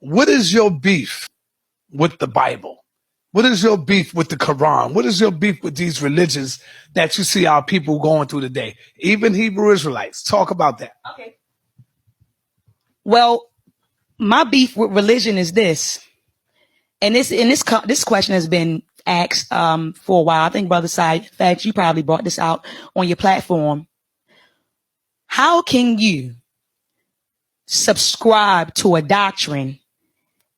what is your beef with the Bible? What is your beef with the Quran? What is your beef with these religions that you see our people going through today? Even Hebrew Israelites. Talk about that. Okay. Well, my beef with religion is this, and this question has been asked for a while. I think, Brother Sai, in fact, you probably brought this out on your platform. How can you subscribe to a doctrine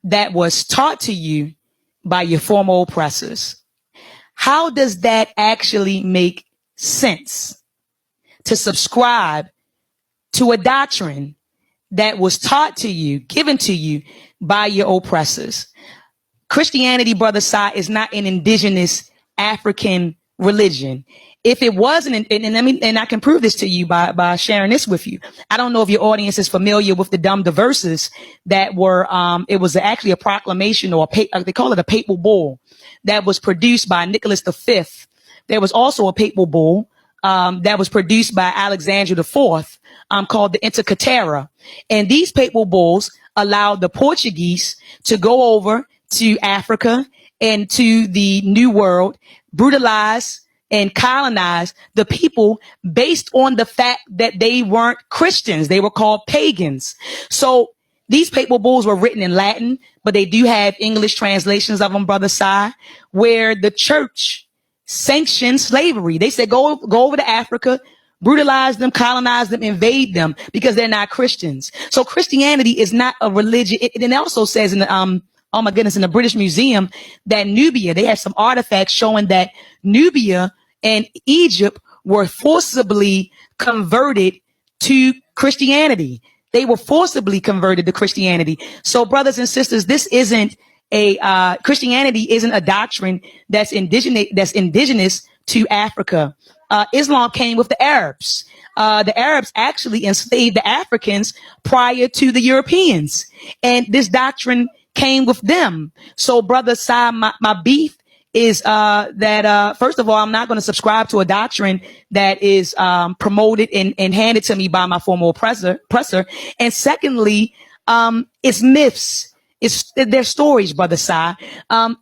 that was taught to you by your former oppressors? How does that actually make sense to subscribe to a doctrine that was taught to you, given to you by your oppressors? Christianity, Brother Sai, is not an indigenous African religion. If it wasn't, and I can prove this to you by sharing this with you. I don't know if your audience is familiar with the Dumb Diverses that were, it was actually a proclamation, or they call it a papal bull, that was produced by Nicholas V. There was also a papal bull that was produced by Alexander IV, called the Inter Caetera. And these papal bulls allowed the Portuguese to go over to Africa and to the New World, brutalize and colonize the people based on the fact that they weren't Christians. They were called pagans. So these papal bulls were written in Latin, but they do have English translations of them, Brother Sai, where the church sanctioned slavery. They said, go over to Africa, brutalize them, colonize them, invade them, because they're not Christians. So Christianity is not a religion. It also says in the, oh my goodness, in the British Museum, that Nubia, they have some artifacts showing that Nubia and Egypt were forcibly converted to Christianity. They were forcibly converted to Christianity. So brothers and sisters, this isn't a, Christianity isn't a doctrine that's indigenous to Africa. Islam came with the Arabs. The Arabs actually enslaved the Africans prior to the Europeans. And this doctrine came with them. So Brother Sai, my beef is that first of all, I'm not going to subscribe to a doctrine that is promoted and handed to me by my former oppressor. And secondly, it's myths. They're stories, Brother Sai.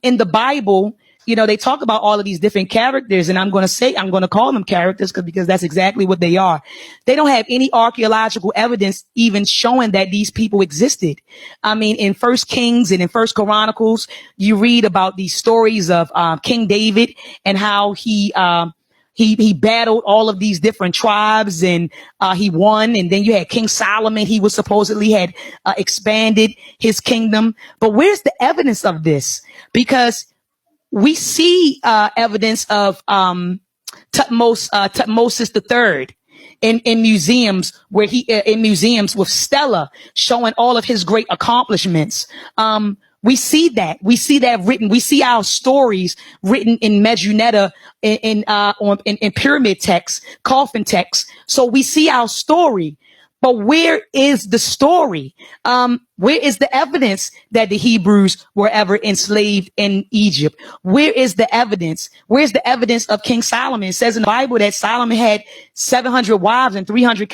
In the Bible, you know, they talk about all of these different characters, and I'm going to call them characters because that's exactly what they are. They don't have any archaeological evidence even showing that these people existed. I mean, in First Kings and in First Chronicles, you read about these stories of King David and how he battled all of these different tribes, and he won. And then you had King Solomon. He was supposedly had expanded his kingdom. But where's the evidence of this? Because we see evidence of Tutmosis III in museums, where in museums with Stella showing all of his great accomplishments. We see that written. We see our stories written in Medjugorje, in pyramid texts, coffin texts. So we see our story. But where is the story? Where is the evidence that the Hebrews were ever enslaved in Egypt? Where is the evidence? Where's the evidence of King Solomon? It says in the Bible that Solomon had 700 wives and 300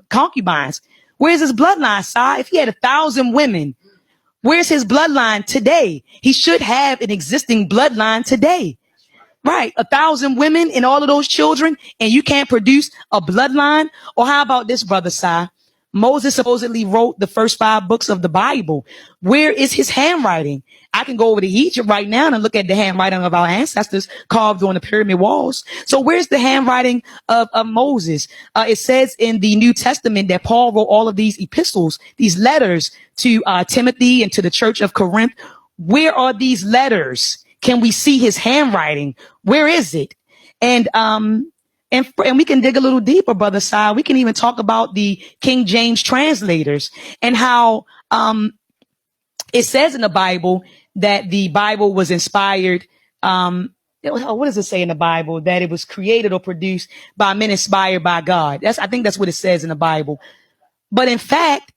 concubines. Where's his bloodline, Si? If he had 1,000 women, where's his bloodline today? He should have an existing bloodline today. Right. 1,000 women and all of those children, and you can't produce a bloodline? Or how about this, Brother Si? Moses supposedly wrote the first 5 books of the Bible. Where is his handwriting? I can go over to Egypt right now and look at the handwriting of our ancestors carved on the pyramid walls. So where's the handwriting of Moses? It says in the New Testament that Paul wrote all of these epistles, these letters to Timothy and to the church of Corinth. Where are these letters? Can we see his handwriting? Where is it? And we can dig a little deeper, Brother Si. We can even talk about the King James translators and how it says in the Bible that the Bible was inspired. What does it say in the Bible? That it was created or produced by men inspired by God. I think that's what it says in the Bible. But in fact,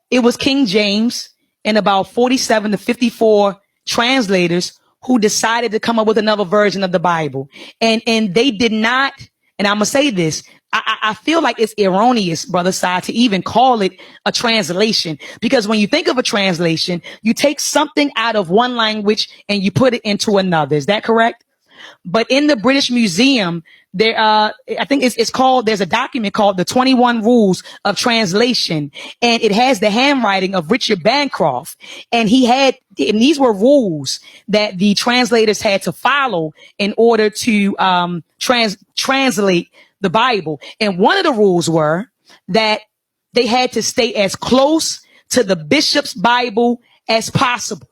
it was King James and about 47 to 54 translators who decided to come up with another version of the Bible. And they did not, and I'm going to say this, I feel like it's erroneous, Brother Sai, to even call it a translation, because when you think of a translation, you take something out of one language and you put it into another. Is that correct? But in the British Museum, there, I think it's called, there's a document called the 21 Rules of Translation, and it has the handwriting of Richard Bancroft. And and these were rules that the translators had to follow in order to, translate the Bible. And one of the rules were that they had to stay as close to the bishop's Bible as possible.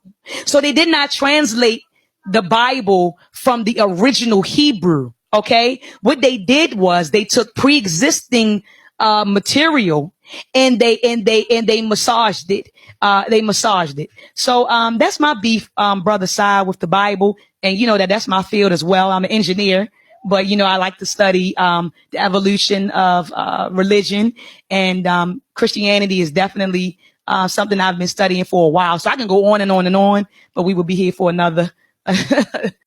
So they did not translate the Bible from the original Hebrew. Okay. What they did was they took pre-existing material and they massaged it. They massaged it. So that's my beef, Brother Sai, with the Bible. And you know that's my field as well. I'm an engineer, but I like to study the evolution of religion, and Christianity is definitely something I've been studying for a while. So I can go on and on and on, but we will be here for another